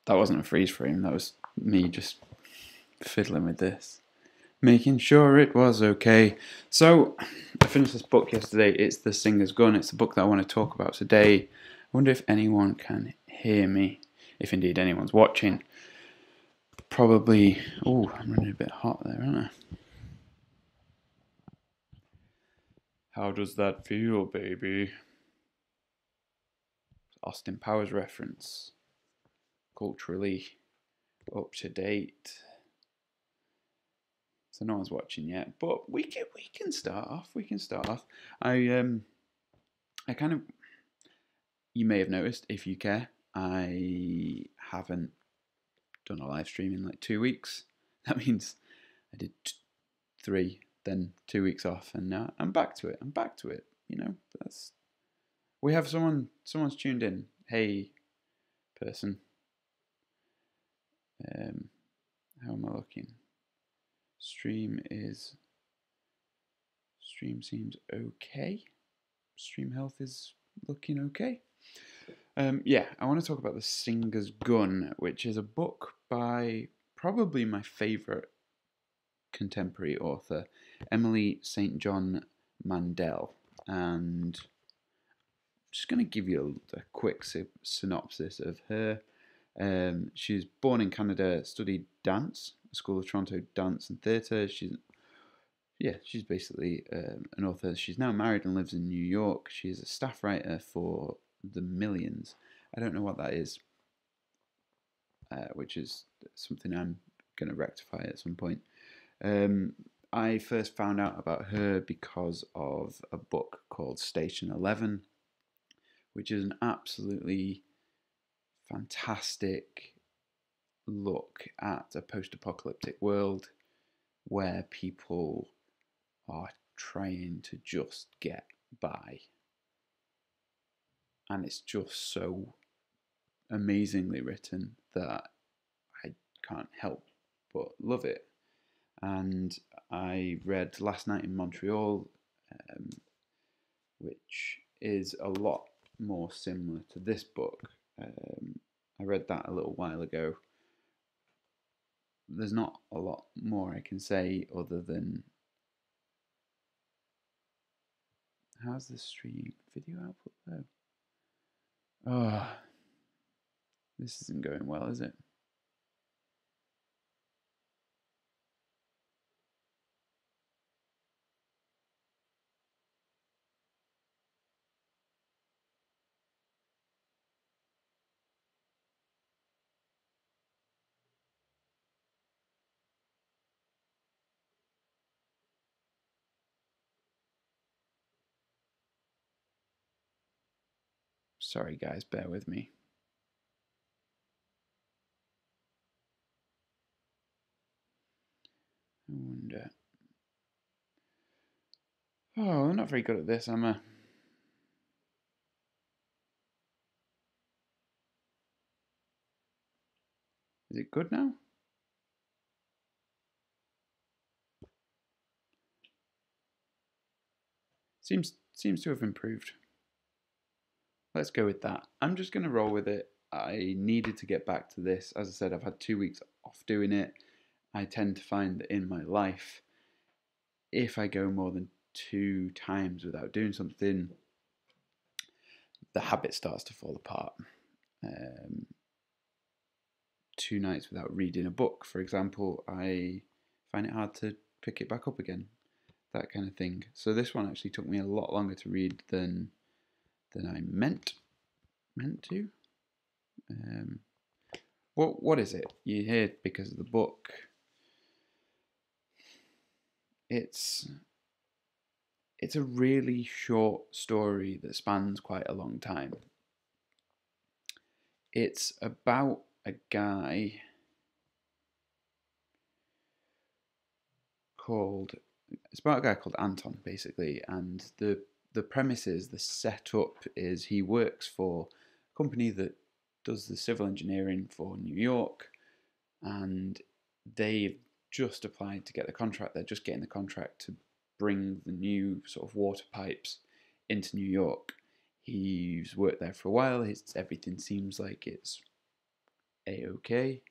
That wasn't a freeze frame, that was me just fiddling with this. Making sure it was okay. So, I finished this book yesterday. It's The Singer's Gun. It's the book that I want to talk about today. I wonder if anyone can hear me, if indeed anyone's watching. Probably. Oh, I'm running a bit hot there, aren't I? How does that feel, baby? Austin Powers reference. Culturally up to date. So no one's watching yet, but we can start off. We can start off. I kind of, you may have noticed if you care, I haven't done a live stream in like 2 weeks. That means I did three, then 2 weeks off, and now I'm back to it. I'm back to it. You know, that's we have someone's tuned in. Hey, person. How am I looking? Stream seems okay. Stream health is looking okay. Yeah, I want to talk about The Singer's Gun, which is a book by probably my favourite contemporary author, Emily St. John Mandel. And I'm just going to give you a quick synopsis of her. She was born in Canada, studied dance, School of Toronto Dance and Theatre. She's basically an author. She's now married and lives in New York. She's a staff writer for The Millions. I don't know what that is, which is something I'm going to rectify at some point. I first found out about her because of a book called Station 11, which is an absolutely fantastic look at a post-apocalyptic world where people are trying to just get by. And it's just so amazingly written that I can't help but love it. And I read Last Night in Montreal, which is a lot more similar to this book. I read that a little while ago. There's not a lot more I can say other than how's the stream video output though? Oh, this isn't going well, is it? Sorry guys, bear with me. I wonder. Oh, I'm not very good at this, am I? Is it good now? Seems to have improved. Let's go with that. I'm just going to roll with it. I needed to get back to this. As I said, I've had 2 weeks off doing it. I tend to find that in my life, if I go more than 2 times without doing something, the habit starts to fall apart. 2 nights without reading a book, for example, I find it hard to pick it back up again. That kind of thing. So this one actually took me a lot longer to read than I meant to. What is it? You hear because of the book. It's a really short story that spans quite a long time. It's about a guy called Anton, basically, and the premise is, the setup is, he works for a company that does the civil engineering for New York, and they've just applied to get the contract. They're just getting the contract to bring the new sort of water pipes into New York. He's worked there for a while. Everything seems like it's a-okay.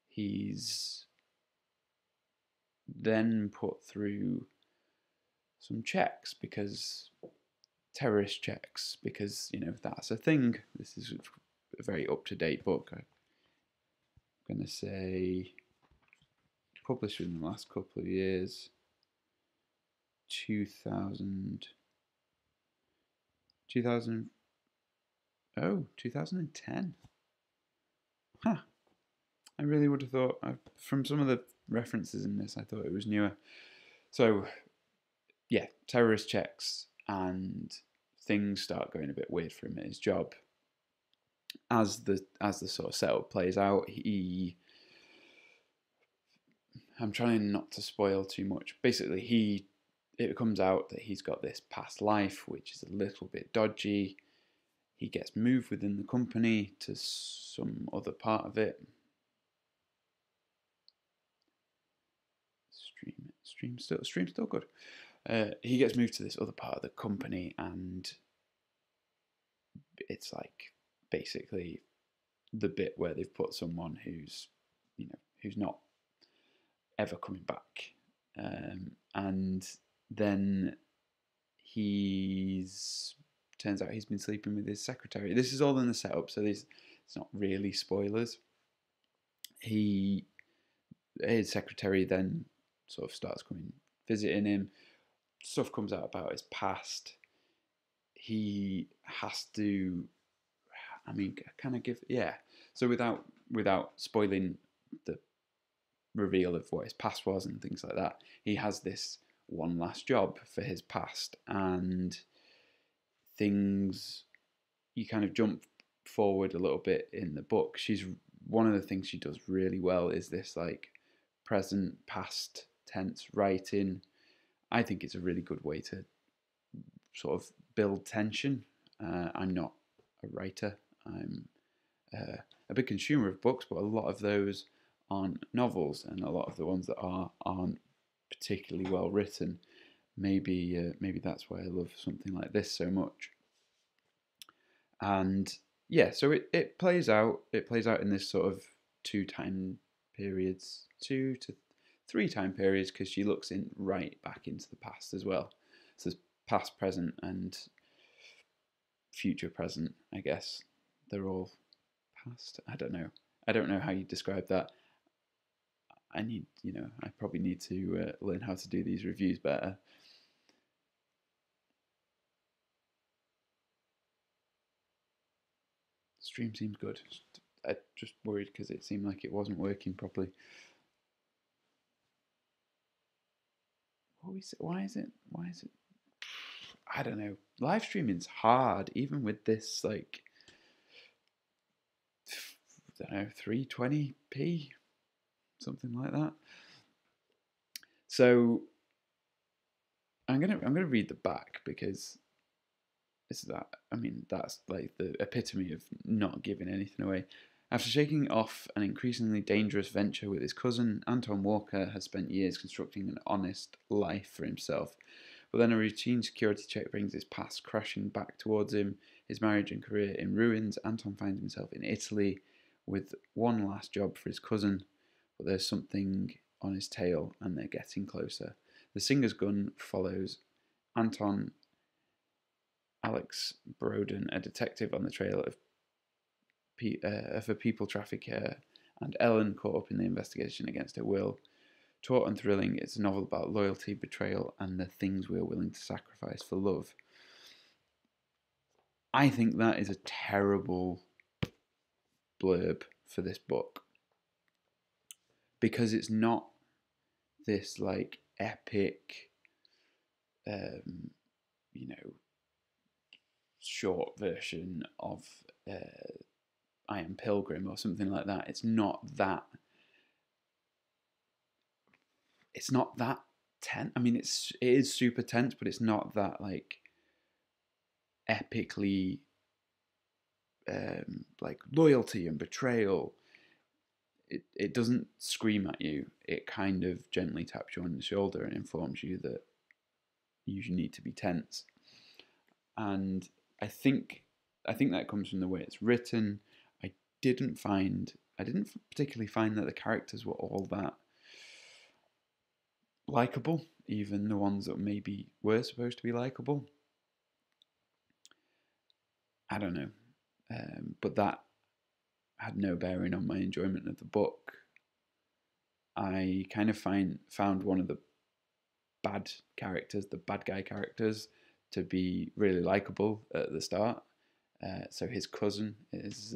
He's then put through some checks, because terrorist checks, because that's a thing. This is a very up-to-date book. I'm gonna say published in the last couple of years. 2000 2010. Huh. I really would have thought, from some of the references in this, I thought it was newer. So yeah, terrorist checks, and things start going a bit weird for him at his job. As the sort of setup plays out, I'm trying not to spoil too much. Basically, it comes out that he's got this past life which is a little bit dodgy. He gets moved within the company to some other part of it. Stream's still good. He gets moved to this other part of the company, and it's like basically the bit where they've put someone who's not ever coming back, and then turns out he's been sleeping with his secretary. This is all in the setup, so it's not really spoilers. His secretary then sort of starts visiting him. Stuff comes out about his past. He has to, kind of So without spoiling the reveal of what his past was and things like that, he has this one last job for his past, and things, you kind of jump forward a little bit in the book. One of the things she does really well is this like present past tense writing. I think it's a really good way to sort of build tension. I'm not a writer. I'm a big consumer of books, but a lot of those aren't novels, and a lot of the ones that aren't particularly well written. Maybe that's why I love something like this so much. And yeah, so it plays out. It plays out in this sort of 2 to 3 time periods, because she looks right back into the past as well. So there's past, present, and future present, I guess. They're all past. I don't know how you describe that. I probably need to learn how to do these reviews better. Stream seems good. I just worried because it seemed like it wasn't working properly. Why is it? I don't know. Live streaming's hard, even with this, like, I don't know, 320p, something like that. So I'm gonna read the back, because that's like the epitome of not giving anything away. After shaking off an increasingly dangerous venture with his cousin, Anton Walker has spent years constructing an honest life for himself. But then a routine security check brings his past crashing back towards him. His marriage and career in ruins, Anton finds himself in Italy with one last job for his cousin, but there's something on his tail, and they're getting closer. The Singer's Gun follows Anton, Alex Broden, a detective on the trail of a people trafficker, and Ellen, caught up in the investigation against her will. Taut and thrilling, it's a novel about loyalty, betrayal, and the things we're willing to sacrifice for love. I think that is a terrible blurb for this book, because it's not this like epic, short version of I Am Pilgrim or something like that. It's not that. It's not that tense. I mean, it is super tense, but it's not that like epically like loyalty and betrayal. It doesn't scream at you. It kind of gently taps you on the shoulder and informs you that you need to be tense. And I think that comes from the way it's written. I didn't particularly find that the characters were all that likable, even the ones that maybe were supposed to be likable. I don't know, but that had no bearing on my enjoyment of the book. I kind of found one of the bad characters, the bad guy characters, to be really likable at the start. So his cousin is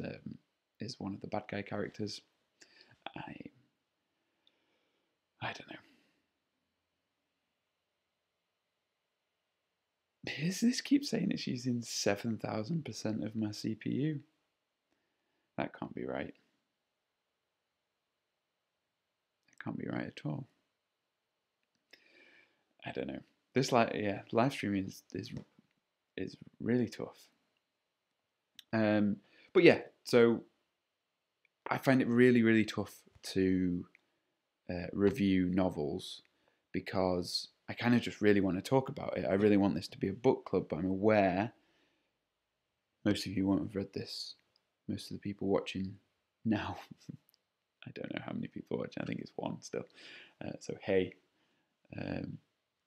one of the bad guy characters. I don't know. This keeps saying it's using 7,000% of my CPU. That can't be right. That can't be right at all. I don't know. This live streaming is really tough. But yeah, so I find it really, really tough to review novels because I kind of just really want to talk about it. I really want this to be a book club, but I'm aware most of you won't have read this. Most of the people watching now, I don't know how many people are watching. I think it's one still. So hey,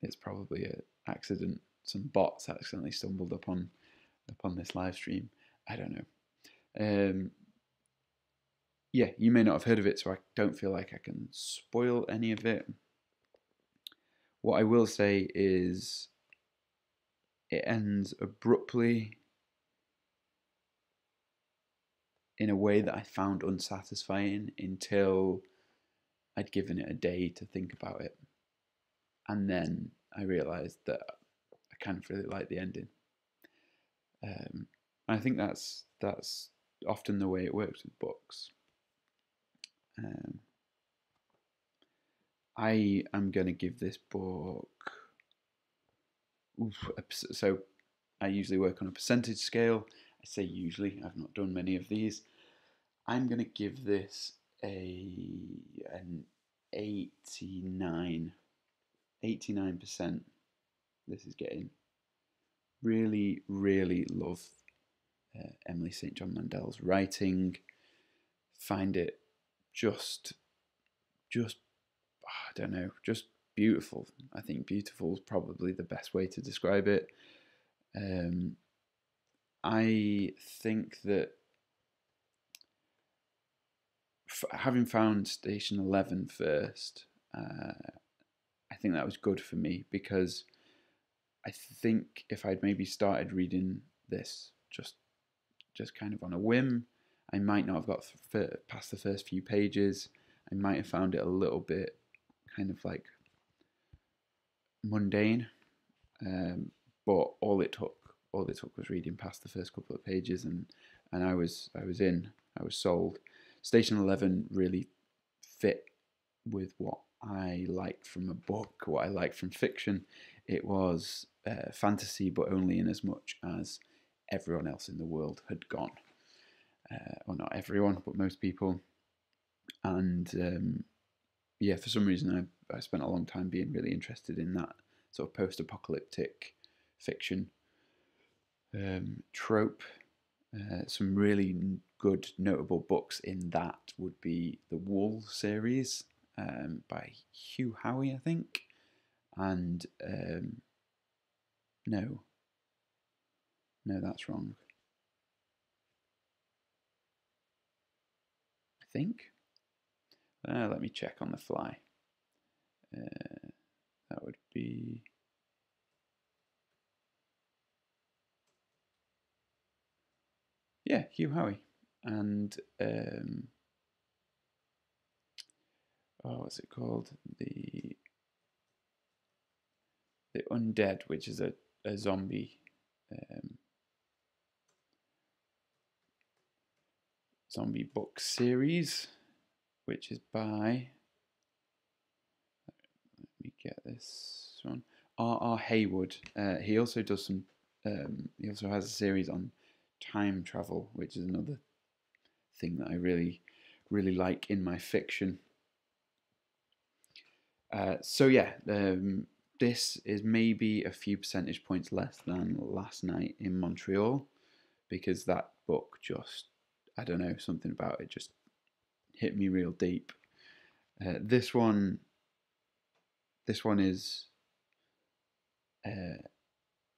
it's probably an accident. Some bots accidentally stumbled upon this live stream. I don't know. Yeah, you may not have heard of it, so I don't feel like I can spoil any of it. What I will say is it ends abruptly in a way that I found unsatisfying until I'd given it a day to think about it. And then I realised that I kind of really like the ending. I think that's often the way it works with books. I am going to give this book... So I usually work on a percentage scale. I say usually, I've not done many of these. I'm going to give this an 89. 89% this is getting. Really, really love Emily St. John Mandel's writing. Find it just I don't know, just beautiful. I think beautiful is probably the best way to describe it. I think that having found Station 11 first, I think that was good for me because I think if I'd maybe started reading this just kind of on a whim, I might not have got past the first few pages. I might have found it a little bit kind of like mundane, but all it took was reading past the first couple of pages, and I was sold. Station 11 really fit with what I liked from a book, what I liked from fiction. It was fantasy, but only in as much as everyone else in the world had gone. Or not everyone, but most people. And yeah, for some reason I spent a long time being really interested in that sort of post-apocalyptic fiction trope. Some really good notable books in that would be the Wool series by Hugh Howey, I think, and no, that's wrong. I think. Let me check on the fly. That would be... Yeah, Hugh Howey. And what's it called? The Undead, which is a zombie zombie book series, which is by... Let me get this one. R.R. Haywood. He also does some... he also has a series on time travel, which is another thing that I really, really like in my fiction. So yeah, this is maybe a few percentage points less than Last Night in Montreal, because that book just, I don't know, something about it just hit me real deep. This one is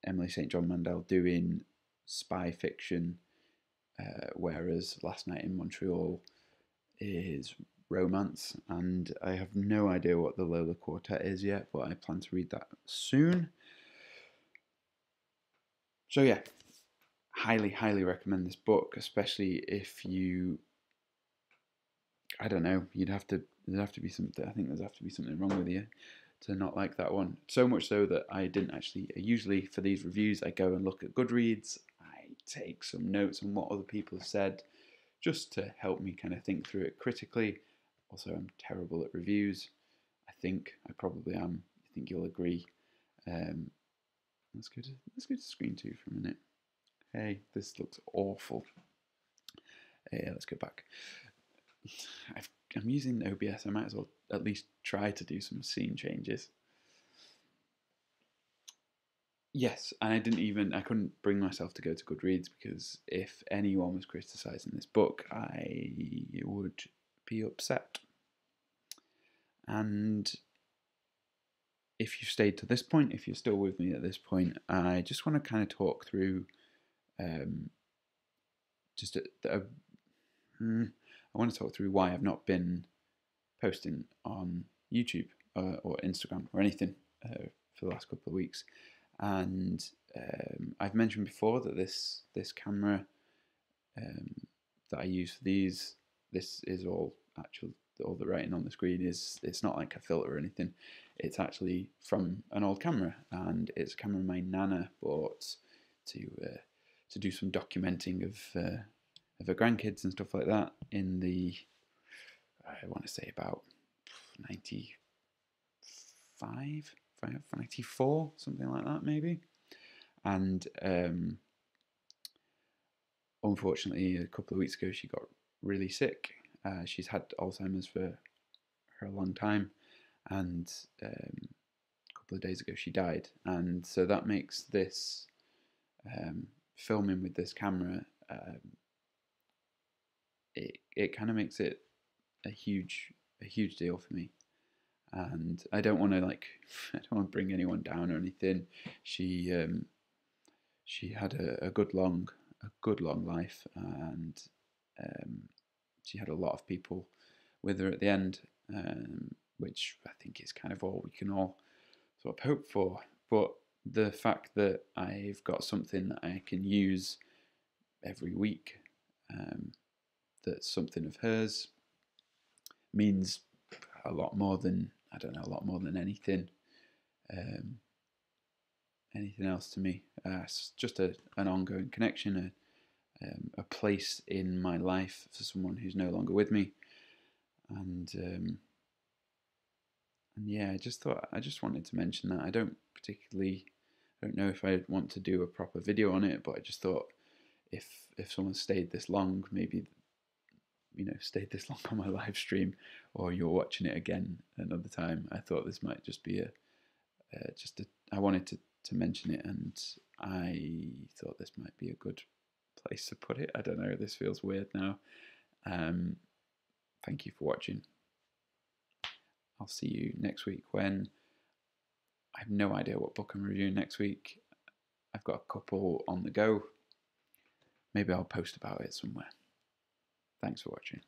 Emily St. John Mandel doing spy fiction, whereas Last Night in Montreal is romance, and I have no idea what the Lola Quartet is yet, but I plan to read that soon. So yeah, highly recommend this book, especially if you, I don't know, there'd have to be something, I think there'd have to be something wrong with you to not like that one. So much so that I didn't actually, usually for these reviews, I go and look at Goodreads, I take some notes on what other people have said, just to help me kind of think through it critically. Also, I'm terrible at reviews. I probably am. I think you'll agree. Let's go to screen 2 for a minute. Hey, this looks awful. Yeah, let's go back. I'm using OBS. I might as well at least try to do some scene changes. Yes, and I couldn't bring myself to go to Goodreads, because if anyone was criticising this book, I would be upset. And if you've stayed to this point, if you're still with me at this point, I just want to kind of talk through I want to talk through why I've not been posting on YouTube or Instagram or anything for the last couple of weeks. And I've mentioned before that this camera that I use for these, this is all the writing on the screen it's not like a filter or anything. It's actually from an old camera, and it's a camera my nana bought to do some documenting of her grandkids and stuff like that in the, I want to say about 95, 94, something like that maybe. And unfortunately, a couple of weeks ago, she got really sick. She's had Alzheimer's for a long time, and a couple of days ago she died. And so that makes this filming with this camera, it kind of makes it a huge deal for me. And I don't want to I don't want to bring anyone down or anything. She had a good long life, and she had a lot of people with her at the end, which I think is kind of all we can all sort of hope for. But the fact that I've got something that I can use every week, that's something of hers, means a lot more than, I don't know, a lot more than anything else to me. It's just an ongoing connection, a place in my life for someone who's no longer with me. And yeah, I just wanted to mention that. I don't know if I want to do a proper video on it, but I just thought if someone stayed this long, maybe, stayed this long on my live stream, or you're watching it again another time, I thought this might just be I wanted to mention it, and I thought this might be a good place to put it. I don't know, this feels weird now. Thank you for watching. I'll see you next week, when I have no idea what book I'm reviewing next week. I've got a couple on the go. Maybe I'll post about it somewhere. Thanks for watching.